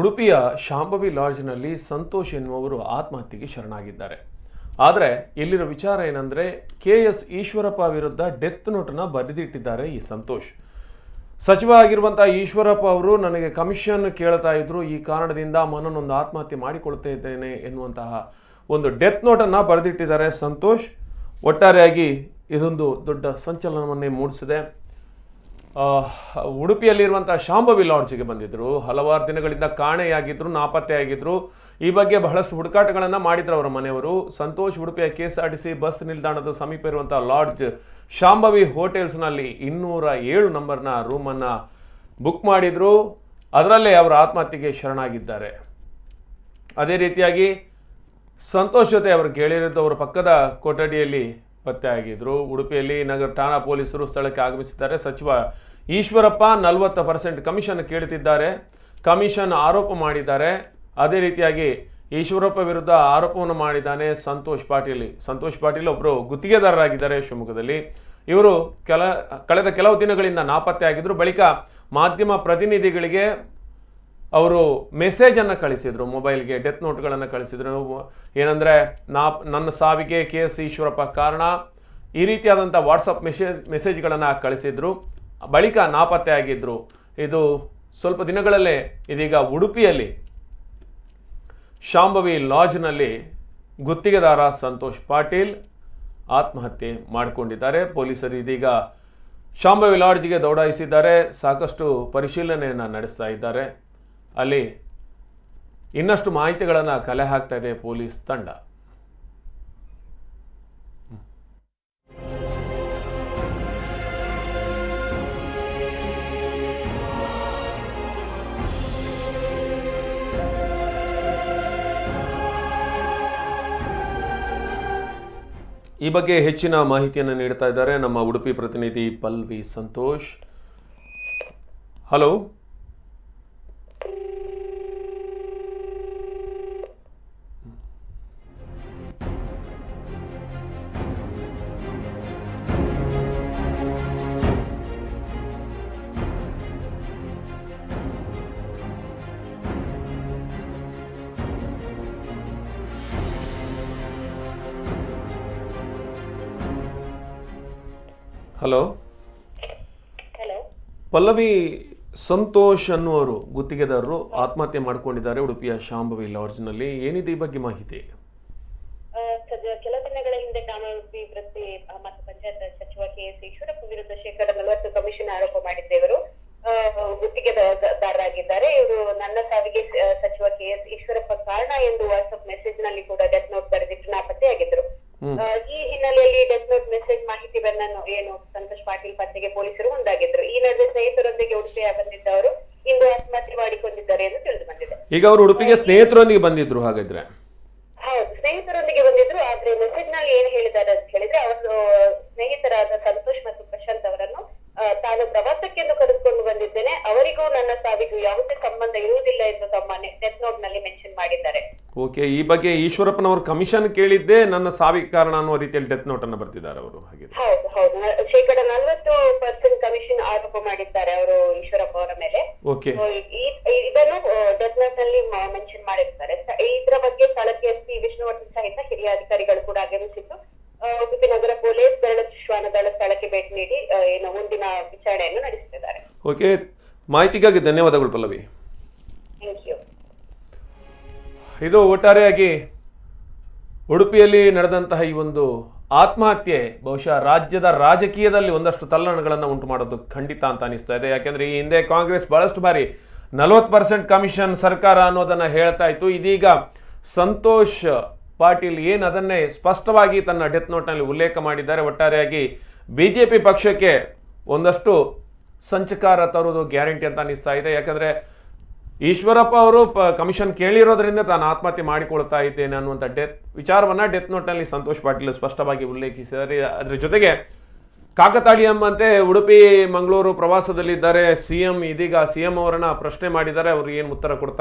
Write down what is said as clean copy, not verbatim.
ಉಡುಪಿಯ ಶಾಂಭವಿ ಲಾಡ್ಜ್ನಲ್ಲಿ ಸಂತೋಷ್ ಎನ್ನುವರು ಆತ್ಮಹತ್ಯೆಗೆ ಶರಣಾಗಿದ್ದಾರೆ. ಆದರೆ ಇಲ್ಲಿರೋ ವಿಚಾರ ಏನಂದರೆ KS ಈಶ್ವರಪ್ಪ ವಿರುದ್ಧ ಡೆತ್ ನೋಟನ್ನು ಬರೆದಿಟ್ಟಿದ್ದಾರೆ ಈ ಸಂತೋಷ್. ಸಚಿವ ಆಗಿರುವಂಥ ಈಶ್ವರಪ್ಪ ಅವರು ನನಗೆ ಕಮಿಷನ್ ಕೇಳ್ತಾ ಇದ್ರು, ಈ ಕಾರಣದಿಂದ ಮನನೊಂದು ಆತ್ಮಹತ್ಯೆ ಮಾಡಿಕೊಳ್ತಾ ಇದ್ದೇನೆ ಎನ್ನುವಂತಹ ಒಂದು ಡೆತ್ ನೋಟನ್ನು ಬರೆದಿಟ್ಟಿದ್ದಾರೆ ಸಂತೋಷ್. ಒಟ್ಟಾರೆಯಾಗಿ ಇದೊಂದು ದೊಡ್ಡ ಸಂಚಲನವನ್ನೇ ಮೂಡಿಸಿದೆ. ಉಡುಪಿಯಲ್ಲಿರುವಂಥ ಶಾಂಭವಿ ಲಾಡ್ಜ್ಗೆ ಬಂದಿದ್ದರು, ಹಲವಾರು ದಿನಗಳಿಂದ ಕಾಣೆಯಾಗಿದ್ದರು, ನಾಪತ್ತೆಯಾಗಿದ್ದರು. ಈ ಬಗ್ಗೆ ಬಹಳಷ್ಟು ಹುಡುಕಾಟಗಳನ್ನು ಮಾಡಿದ್ರು ಅವರ ಮನೆಯವರು. ಸಂತೋಷ್ ಉಡುಪಿಯ KSRTC ಬಸ್ ನಿಲ್ದಾಣದ ಸಮೀಪ ಇರುವಂಥ ಲಾಡ್ಜ್ ಶಾಂಭವಿ ಹೋಟೆಲ್ಸ್ನಲ್ಲಿ 207 ನಂಬರ್ನ ರೂಮನ್ನು ಬುಕ್ ಮಾಡಿದರು. ಅದರಲ್ಲೇ ಅವರು ಆತ್ಮಹತ್ಯೆಗೆ ಶರಣಾಗಿದ್ದಾರೆ. ಅದೇ ರೀತಿಯಾಗಿ ಸಂತೋಷ್ ಜೊತೆ ಅವರು ಗೆಳೆಯರಿದ್ದವರು ಪಕ್ಕದ ಕೊಠಡಿಯಲ್ಲಿ ಪತ್ತೆಯಾಗಿದ್ದರು. ಉಡುಪಿಯಲ್ಲಿ ನಗರ ಠಾಣಾ ಪೊಲೀಸರು ಸ್ಥಳಕ್ಕೆ ಆಗಮಿಸಿದ್ದಾರೆ. ಸಚಿವ ಈಶ್ವರಪ್ಪ 40% ಕಮಿಷನ್ ಕೇಳುತ್ತಿದ್ದಾರೆ, ಕಮಿಷನ್ ಆರೋಪ ಮಾಡಿದ್ದಾರೆ. ಅದೇ ರೀತಿಯಾಗಿ ಈಶ್ವರಪ್ಪ ವಿರುದ್ಧ ಆರೋಪವನ್ನು ಮಾಡಿದ್ದಾನೆ ಸಂತೋಷ್ ಪಾಟೀಲ್ ಒಬ್ಬರು ಗುತ್ತಿಗೆದಾರರಾಗಿದ್ದಾರೆ ಶಿವಮೊಗ್ಗದಲ್ಲಿ. ಇವರು ಕಳೆದ ಕೆಲವು ದಿನಗಳಿಂದ ನಾಪತ್ತೆ ಆಗಿದ್ರು. ಬಳಿಕ ಮಾಧ್ಯಮ ಪ್ರತಿನಿಧಿಗಳಿಗೆ ಅವರು ಮೆಸೇಜನ್ನು ಕಳಿಸಿದರು, ಮೊಬೈಲ್ಗೆ ಡೆತ್ ನೋಟ್ಗಳನ್ನು ಕಳಿಸಿದರು. ಏನಂದರೆ ನನ್ನ ಸಾವಿಗೆ KS ಈಶ್ವರಪ್ಪ ಕಾರಣ, ಈ ರೀತಿಯಾದಂಥ ವಾಟ್ಸಪ್ ಮೆಸೇಜ್ಗಳನ್ನು ಕಳಿಸಿದರು. ಬಳಿಕ ನಾಪತ್ತೆ ಆಗಿದ್ದರು. ಇದು ಸ್ವಲ್ಪ ದಿನಗಳಲ್ಲೇ ಇದೀಗ ಉಡುಪಿಯಲ್ಲಿ ಶಾಂಭವಿ ಲಾಡ್ಜ್ನಲ್ಲಿ ಗುತ್ತಿಗೆದಾರ ಸಂತೋಷ್ ಪಾಟೀಲ್ ಆತ್ಮಹತ್ಯೆ ಮಾಡಿಕೊಂಡಿದ್ದಾರೆ. ಪೊಲೀಸರು ಇದೀಗ ಶಾಂಭವಿ ಲಾಡ್ಜ್ಗೆ ದೌಡಾಯಿಸಿದ್ದಾರೆ, ಸಾಕಷ್ಟು ಪರಿಶೀಲನೆಯನ್ನು ನಡೆಸ್ತಾ ಇದ್ದಾರೆ. ಅಲ್ಲಿ ಇನ್ನಷ್ಟು ಮಾಹಿತಿಗಳನ್ನು ಕಲೆ ಹಾಕ್ತಾ ಇದೆ ಪೊಲೀಸ್ ತಂಡ. ಈ ಬಗ್ಗೆ ಹೆಚ್ಚಿನ ಮಾಹಿತಿಯನ್ನು ನೀಡ್ತಾ ಇದ್ದಾರೆ ನಮ್ಮ ಉಡುಪಿ ಪ್ರತಿನಿಧಿ ಪಲ್ವಿ ಸಂತೋಷ್. ಹಲೋ. ಹಲೋ. ಪಲ್ಲವಿ, ಸಂತೋಷ್ ಅನ್ನುವರು ಗುತ್ತಿಗೆದಾರರು ಆತ್ಮಹತ್ಯೆ ಮಾಡಿಕೊಂಡಿದ್ದಾರೆ ಉಡುಪಿಯ ಶಾಂಭವಿ ಲಾಡ್ಜ್ನಲ್ಲಿ. ಏನಿದೆ ಈ ಬಗ್ಗೆ ಮಾಹಿತಿ? ಕೆಲ ದಿನಗಳ ಹಿಂದೆ ಉಡುಪಿ ವೃತ್ತಿ ಮತ್ತು ಪಂಚಾಯತ್ ಸಚಿವ KS ಈಶ್ವರಪ್ಪ ವಿರುದ್ಧ 40% ಕಮಿಷನ್ ಆರೋಪ ಮಾಡಿದ್ದೆವರು ಗುತ್ತಿಗೆದಾರರಾಗಿದ್ದಾರೆ. ಇವರು ನನ್ನ ಸಾವಿಗೆ ಸಚಿವ KS ಈಶ್ವರಪ್ಪ ಕಾರಣ ಎಂದು ವಾಟ್ಸ್ಆಪ್ ಮೆಸೇಜ್ ನಲ್ಲಿ ಕೂಡ ಡೆತ್ ನೋಟ್ ಬರೆದಿಟ್ಟು ನಾಪತ್ತೆಯಾಗಿದ್ರು. ಈ ಹಿನ್ನೆಲೆಯಲ್ಲಿ ಡೆತ್ ನೋಟ್ ಮೆಸೇಜ್ ಮಾಹಿತಿಯನ್ನು ಏನು ಸಂತೋಷ್ ಪಾಟೀಲ್ ಪತ್ತೆಗೆ ಪೊಲೀಸರು ಮುಂದಾಗಿದ್ರು. ಈ ನಡುವೆ ಸ್ನೇಹಿತರೊಂದಿಗೆ ಉಡುಪಿಯ ಬಂದಿದ್ದವರು ಇಂದು ಆತ್ಮಹತ್ಯೆ ಮಾಡಿಕೊಂಡಿದ್ದಾರೆ ಎಂದು ತಿಳಿದು ಬಂದಿದೆ. ಈಗ ಅವರು ಉಡುಪಿಗೆ ಸ್ನೇಹಿತರೊಂದಿಗೆ ಬಂದಿದ್ರು ಹಾಗಾದ್ರೆ? ಹೌದು, ಸ್ನೇಹಿತರೊಂದಿಗೆ ಬಂದಿದ್ರು. ಆದ್ರೆ ಮೆಸೇಜ್ ನಲ್ಲಿ ಏನ್ ಹೇಳಿದ್ದಾರೆ ಅಂತ ಹೇಳಿದ್ರೆ, ಅವರು ಸ್ನೇಹಿತರಾದ ಸಂತೋಷ್ ಮತ್ತು ಪ್ರಶಾಂತ್ ಅವರನ್ನು ತಾನು ಪ್ರವಾಸಕ್ಕೆಂದು ಕರೆದುಕೊಂಡು ಬಂದಿದ್ದೇನೆ, ಅವರಿಗೂ ನನ್ನ ಸಾವಿಗೂ ಯಾವುದೇ ಸಂಬಂಧ ಇರುವುದಿಲ್ಲ ಎಂದು ತಮ್ಮ ಡೆತ್ ನೋಟ್ ನಲ್ಲಿ ಮೆನ್ಷನ್ ಮಾಡಿದ್ದಾರೆ. ಓಕೆ, ಈ ಬಗ್ಗೆ ಈಶ್ವರಪ್ಪನವರು ಕಮಿಷನ್ ಕೇಳಿದ್ದೆ ನನ್ನ ಸಾವಿಗೆ ಕಾರಣ ಅನ್ನುವ ರೀತಿಯಲ್ಲಿ ಡೆತ್ ನೋಟ್ ಅನ್ನು ಬರ್ತಿದ್ದಾರೆ ಅವರು. ಹಾಗೆ ಹೌದು ಹೌದು, 40% ಕಮಿಷನ್ ಆರೋಪ ಮಾಡಿದ್ದಾರೆ ಅವರು ಈಶ್ವರಪ್ಪ ಅವರ ಮೇಲೆ. ಓಕೆ, ಇದನ್ನು ಡೆತ್ ನೋಟ್ ನಲ್ಲಿ ಮೆನ್ಷನ್ ಮಾಡಿರ್ತಾರೆ. ಇದರ ಬಗ್ಗೆ ಸ್ಥಳಕ್ಕೆ SP ವಿಷ್ಣುವರ್ಧನ್ ಸಹಿತ ಹಿರಿಯ ಅಧಿಕಾರಿಗಳು ಕೂಡ ಆಗಮಿಸಿದ್ದು ಉಡುಪಿ ನಗರ ಪೊಲೀಸ್ ಶ್ವಾನದಳ ಸ್ಥಳಕ್ಕೆ ಭೇಟಿ ನೀಡಿ ಏನು ಮುಂದಿನ ವಿಚಾರಣೆಯನ್ನು ನಡೆಸುತ್ತಿದ್ದಾರೆ. ಓಕೆ, ಮಾಹಿತಿಗಾಗಿ ಧನ್ಯವಾದಗಳು ಪಲ್ಲವಿ. Thank you. ಇದು ಒಟ್ಟಾರೆಯಾಗಿ ಉಡುಪಿಯಲ್ಲಿ ನಡೆದಂತಹ ಈ ಒಂದು ಆತ್ಮಹತ್ಯೆ ಬಹುಶಃ ರಾಜ್ಯದ ರಾಜಕೀಯದಲ್ಲಿ ಒಂದಷ್ಟು ತಲ್ಲಣಗಳನ್ನು ಉಂಟು ಮಾಡೋದು ಖಂಡಿತ ಅಂತ ಅನಿಸ್ತಾ ಇದೆ. ಯಾಕೆಂದರೆ ಈ ಹಿಂದೆ ಕಾಂಗ್ರೆಸ್ ಬಹಳಷ್ಟು ಬಾರಿ 40% ಕಮಿಷನ್ ಸರ್ಕಾರ ಅನ್ನೋದನ್ನು ಹೇಳ್ತಾ ಇತ್ತು. ಇದೀಗ ಸಂತೋಷ್ ಪಾಟೀಲ್ ಏನು ಅದನ್ನೇ ಸ್ಪಷ್ಟವಾಗಿ ತನ್ನ ಡೆತ್ ನೋಟ್ನಲ್ಲಿ ಉಲ್ಲೇಖ ಮಾಡಿದ್ದಾರೆ. ಒಟ್ಟಾರೆಯಾಗಿ BJP ಪಕ್ಷಕ್ಕೆ ಒಂದಷ್ಟು ಸಂಚಕಾರ ತರುವುದು ಗ್ಯಾರಂಟಿ ಅಂತ ಅನಿಸ್ತಾ ಇದೆ. ಯಾಕಂದರೆ ಈಶ್ವರಪ್ಪ ಅವರು ಕಮಿಷನ್ ಕೇಳಿರೋದ್ರಿಂದ ತಾನು ಆತ್ಮಹತ್ಯೆ ಮಾಡಿಕೊಳ್ತಾ ಇದ್ದೇನೆ ಅನ್ನುವಂಥ ವಿಚಾರವನ್ನು ಡೆತ್ ನೋಟ್ನಲ್ಲಿ ಸಂತೋಷ್ ಪಾಟೀಲ್ ಸ್ಪಷ್ಟವಾಗಿ ಉಲ್ಲೇಖಿಸಿದ್ದಾರೆ. ಅದರ ಜೊತೆಗೆ ಕಾಕತಾಳೀಯ ಎಂಬಂತೆ ಉಡುಪಿ ಮಂಗಳೂರು ಪ್ರವಾಸದಲ್ಲಿದ್ದಾರೆ CM. ಇದೀಗ CM ಅವರನ್ನ ಪ್ರಶ್ನೆ ಮಾಡಿದ್ದಾರೆ, ಅವರು ಏನು ಉತ್ತರ ಕೊಡ್ತಾರೆ